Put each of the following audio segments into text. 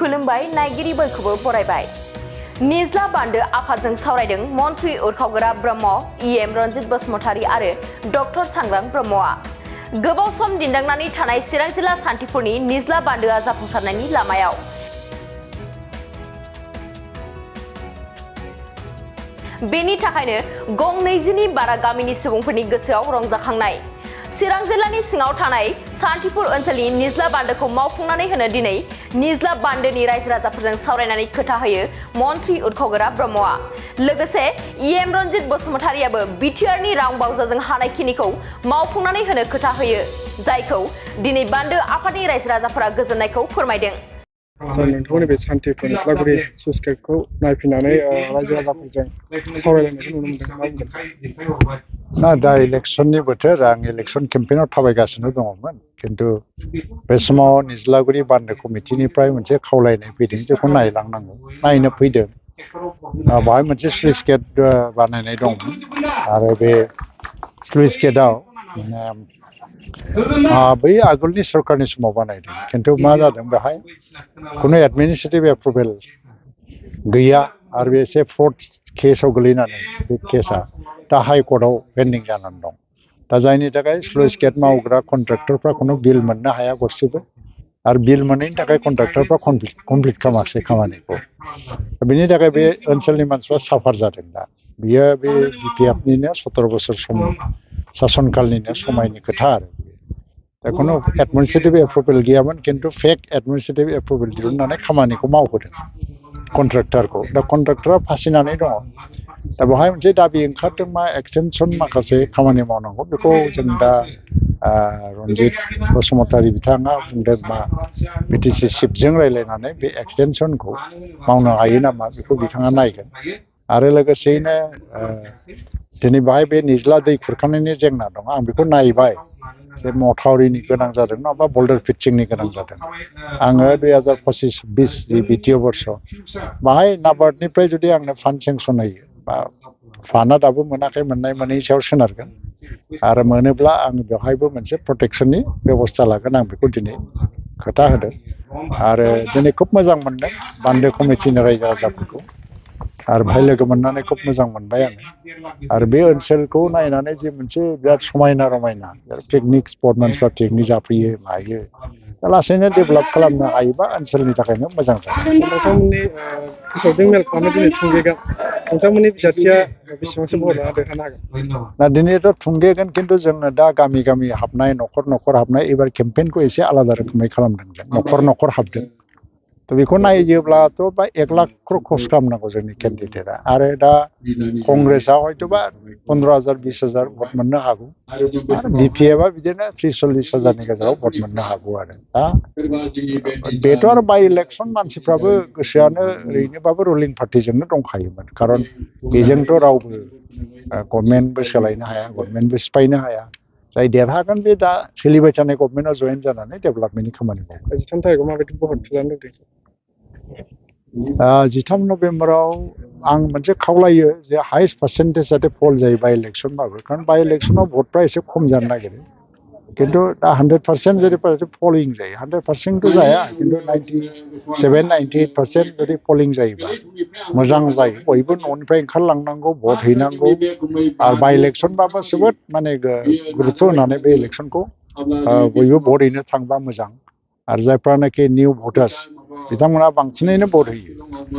खुलुमबाय नायगिरि बयखौबो बरायबाय। निज्ला बान्दो आफादजों सावरायदों मन्त्रि उरखावग्रा ब्रह्म इएम रन्जित बसुमतारी आरो डक्टर सांग्रां ब्रह्मआ। गोबाव सम दिन्दांनानै थानाय चिरां जिल्ला सान्थिपुरनि निज्ला बान्दोआ जाफुंसारनायनि लामायाव। बेनि थाखायनो गं 20नि बारा गामिनि सुबुंफोरनि गोसोआव रंजाखांनाय। चिरां जिल्लानि सिङाव थानाय सान्थिपुर ओनसोलनि निज्ला बान्दोखौ मावफुंनानै होनो दिनै निज्ला बान्दोनि रायजो राजाफोरजों सावरायनानै खोथा होयो मन्त्रि उरखावग्रा ब्रह्मआ। लोगोसे इएम रन्जित बसुमतारीयाबो बिटिआरनि रां बावजाजों हानायखिनिखौ मावफुंनानै होनो खोथा होयो, जायखौ दिनै बान्दो आफादनि रायजो राजाफोरा गोजोननायखौ फोरमायदों। नोंथांमोननि बे सान्थिपुर निज्लागुरि स्लुइस गेटखौ नायफैनानै रायजो राजाफोरजों सावरायलायनायखौ नुनो मोनदों। दा इलेक्शननि बोथोर, आं इलेक्शन केम्पेइनाव थाबायगासिनो दङमोन, खिन्थु बे समाव निज्लागुरि बान्दो कमिटिनिफ्राय मोनसे खावलायनाय फैदों, जेखौ नायलांनांगौ, नायनो फैदों। बाहाय मोनसे स्लुइस गेट बानायनाय दंमोन आरो बे स्लुइस गेटआव बै आगोलनि सरकारनि समाव बानायदों, खिन्थु मा जादों बेहाय खुनु एडमिनिस्ट्रेटिभ एप्रुभेल गैया आरो बे एसे फ्रड केसाव गोलैनानै बे केसा दा हाइकर्टआव पेन्डिं जानानै दं। दा जायनि थाखाय स्लुइस गेट मावग्रा कन्ट्रेक्टरफ्रा खुनु बिल मोननो हाया गरसेबो, आरो बिल मोनैनि थाखाय कन्ट्रेक्टरफ्रा कमप्लिट खालामाखिसै खामानिखौ। बेनि थाखाय बे ओनसोलनि मानसिफ्रा साफार जादों। दा बियो बे बिपिएफनिनो 17 बोसोर सम सासनकालनिनो समायनि खोथा आरो दा खुनु एडमिनिस्ट्रेटिभ एप्रुभेल गैयामोन, खिन्थु फेक एडमिनिस्ट्रेटिभ एप्रुभेल दिहुननानै खामानिखौ मावहोदों कन्ट्रेक्टरखौ। दा कन्ट्रेक्टरा फासिनानै दङ। दा बेवहाय मोनसे दाबि ओंखारदों मा एक्सटेनसन माखासे खामानि मावनांगौ, बेखौ जों दा रन्जित बसुमतारी बिथाङा बुंदों मा बिटिसि चिफजों रायज्लायनानै बे एक्सटेनसनखौ मावनो हायो नामा बेखौ बिथाङा नायगोन। आरो लोगोसेयैनो दिनै बाहाय बे निज्ला दै खुरखानायनि जेंना दं, आं बेखौ नायबाय जे मथावरिनि गोनां जादों नङाबा बल्डार फिटसिंनि गोनां जादों। आङो 2025-26 बिटिअ बर्ष बाहाय नाबार्डनिफ्राय जुदि आंनो फान्ड सेंसन होयो, बा फान्डआ दाबो मोनाखै, मोननाय मोनैनि सायाव सोनारगोन, आरो मोनोब्ला आं बेवहायबो मोनसे प्रटेक्सननि बेबस्था लागोन। आं बेखौ दिनै खोथा होदों आरो दिनै खुब मोजां मोनदों बान्दो कमिटिनि रायजो राजाफोरखौ, आरो बेहाय लोगो मोननानै खुब मोजां मोनबाय आङो। आरो बे ओनसोलखौ नायनानै जे मोनसे बिराद समायना रमायना पिकनिक स्पट, मानसिफ्रा पिकनिक जाफैयो मायो, दा लासैनो डेभेलप खालामनो हायोबा ओनसोलनि थाखायनो मोजां जागोन। नोंथांमोननि फोसावदों मेल खालामनो दिनै थुंगेगोन, नोंथांमोननि बिजाथिया बेसेबांसो भट लाना देरहानो हागोन? दा दिनैथ' थुंगेगोन, खिन्थु जोङो दा गामि गामि हाबनाय, न'खर न'खर हाबनाय, एबार केम्पेइनखौ एसे आलादा रोखोमै खालामदों जों। न'खर न'खर हाबदों। थ' बेखौ नायोब्लाथ' बा 1 लाख क्रस खालामनांगौ जोंनि केन्डिडेटआ, आरो दा कंग्रेसआ हयथ'बा 15,000 20,000 भट मोननो हागौ, आरो बिपिएफआ बिदिनो 30-40,000नि गेजेराव भट मोननो हागौ। आरो दा बेथ' आरो बाइ इलेक्सन मानसिफ्राबो गोसोआनो ओरैनोबाबो रुलिं पार्टिजोंनो दंखायोमोन, खारन बेजोंथ' रावबो गभर्नमेन्टबो सोलायनो हाया, गभर्नमेन्टबो सिफायनो हाया। जाय देरहागोन बे दा सोलिबाय थानाय गभर्नमेन्टआव जयेन जानानै डेभेलपमेन्टनि खामानि मावगोन। 13 थारिखआव माबायदि भट लानो लुबैदों? 13 नभेम्बराव आं मोनसे खावलायो जे हाइस्ट पार्सेन्टेज जाहाथे पल जायो बाइ इलेक्सनबाबो, खारन बाइ इलेक्सनाव भटफ्रा एसे खम जानो नागिरो, खिन्थु दा 100% जुदि पलिं जायो, 100%थ' जाया, खिन्थु 97-98% जुदि पलिं जायोबा मोजां जायो। बयबो न'निफ्राय ओंखारलांनांगौ, भट हैनांगौ, आरो बाइ इलेक्सनबाबो जोबोद माने गुरुत्थ' होनानै बे इलेक्सनखौ बयबो भट हैनो थांबा मोजां। आरो जायफ्रानाखि निउ भटार्स बिथांमोना बांसिनैनो भट होयो,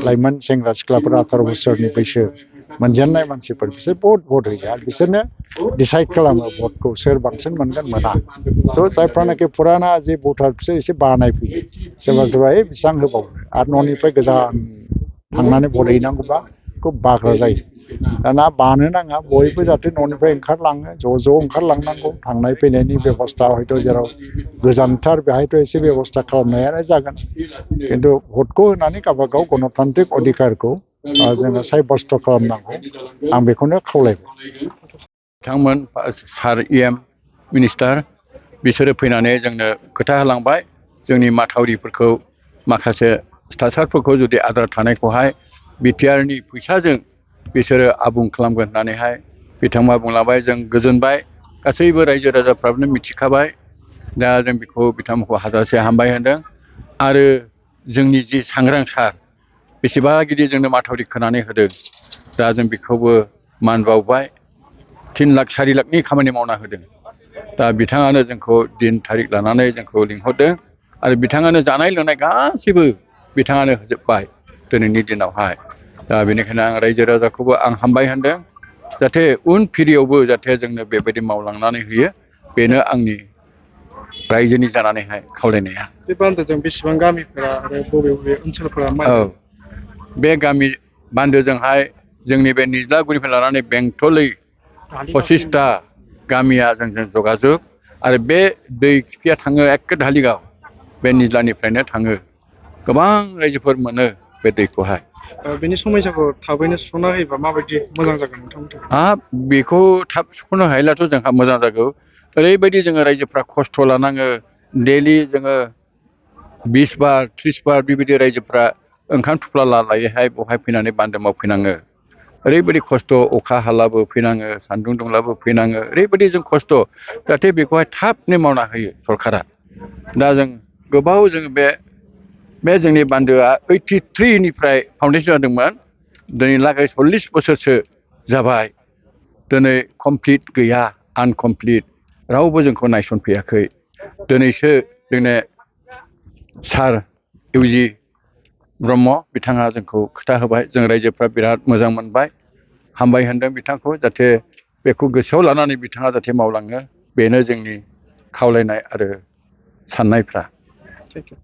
लाइमोन सेंग्रा सिख्लाफोर 18 बोसोरनि बैसो मोनजेननाय मानसिफोर, बिसोर बहुत भट होयो, आरो बिसोरनो डिसाइड खालामो भटखौ सोर बांसिन मोनगोन मोना। थ' जायफ्रानाखि फुराना जे भटार बिसोर एसे बानाय फैयो, सोरबा सोरबा बेसेबां होबावनो, आरो न'निफ्राय गोजान थांनानै भट हैनांगौबा खुब बाग्रा जायो। दाना बानो नाङा, बयबो जाहाथे न'निफ्राय ओंखारलाङो, ज' ओंखारलांनांगौ। थांनाय फैनायनि बेबस्था हयथ' जेराव गोजानथार बेहायथ' एसे बेबस्था खालामनायानो जागोन, खिन्थु भटखौ होनानै गावबागाव गणतान्त्रिक अधिकारखौ जोङो साब्यस्त खालामनांगौ, आं बेखौनो खावलायबाय। बिथांमोन सार इएम मिनिस्टार बिसोरो फैनानै जोंनो खोथा होलांबाय, जोंनि माथावरिफोरखौ माखासे स्ट्राकचारफोरखौ जुदि आद्रा थानायखौहाय बिटिआरनि फैसाजों बिसोरो आबुं खालामगोन होननानैहाय बिथांमोना बुंलांबाय। जों गोजोनबाय, गासैबो रायजो राजाफ्राबो मिथिखाबाय। दा जों बेखौ बिथांमोनखौ हाजासे हामबाय होनदों। आरो जोंनि जि सांग्रांसार बेसेबा गिदिर जोंनो माथावरि खोनानै होदों दा जों बेखौबो मान बावबाय 3 लाख 4 लाखनि खामानि मावना होदों दा बिथाङानो जोंखौ दिन थारिख लानानै जोंखौ लिंहरदों आरो बिथाङानो जानाय लोंनाय गासैबो बिथाङानो होजोबबाय दिनैनि दिनावहाय दा बेनिखायनो आं रायजो राजाखौबो आं हामबाय होनदों जाहाथे उन फिरियावबो जाहाथे जोंनो बेबायदि मावलांनानै होयो बेनो आंनि रायजोनि जानानैहाय खावलायनाया बे बान्दोजों बेसेबां गामिफोरा आरो बबे बबे ओनसोलफोरा माइ औ बे गामि बान्दोजोंहाय जोंनि बे निज्लागुरिनिफ्राय लानानै बेंटलै 25टा गामिया जोंजों जगाजग आरो बे दै खिफिया थाङो एखे धालिगाव बे निज्लानिफ्रायनो थाङो गोबां रायजोफोर मोनो बे दैखौहाय बेनि समयसाखौ थाबैनो सुफुंना होयोबा माबायदि मोजां जागोन नोंथांमोनथिं बेखौ थाब सुफुंनो हायोब्लाथ' जोंहा मोजां जागौ ओरैबायदि जोङो रायजोफ्रा खस्थ' लानाङो डेलि जोङो 20 बार 30 बार बेबायदि रायजोफ्रा ओंखाम थुफ्ला लालायैहाय बेवहाय फैनानै बान्दो मावफैनाङो ओरैबायदि खस्थ' अखा हालाबो फैनाङो सान्दुं दुंलाबो फैनाङो ओरैबायदि जों खस्थ' जाहाथे बेखौहाय थाबनो मावना होयो सरकारा दा जों गोबाव जोङो बे जोंनि बान्दोआ 83 निफ्राय फाउन्डेसन जादोंमोन दिनैलागै 40 बोसोरसो जाबाय दिनै कमप्लिट गैया आनकमप्लिट रावबो जोंखौ नायसनफैयाखै दिनैसो जोंनो सार इउजि ब्रह्म बिथाङा जोंखौ खोथा होबाय जों रायजोफ्रा बिराद मोजां मोनबाय हामबाय होनदों बिथांखौ जाहाथे बेखौ गोसोआव लानानै बिथाङा जाहाथे मावलाङो बेनो जोंनि खावलायनाय आरो साननायफ्रा थेंक इउ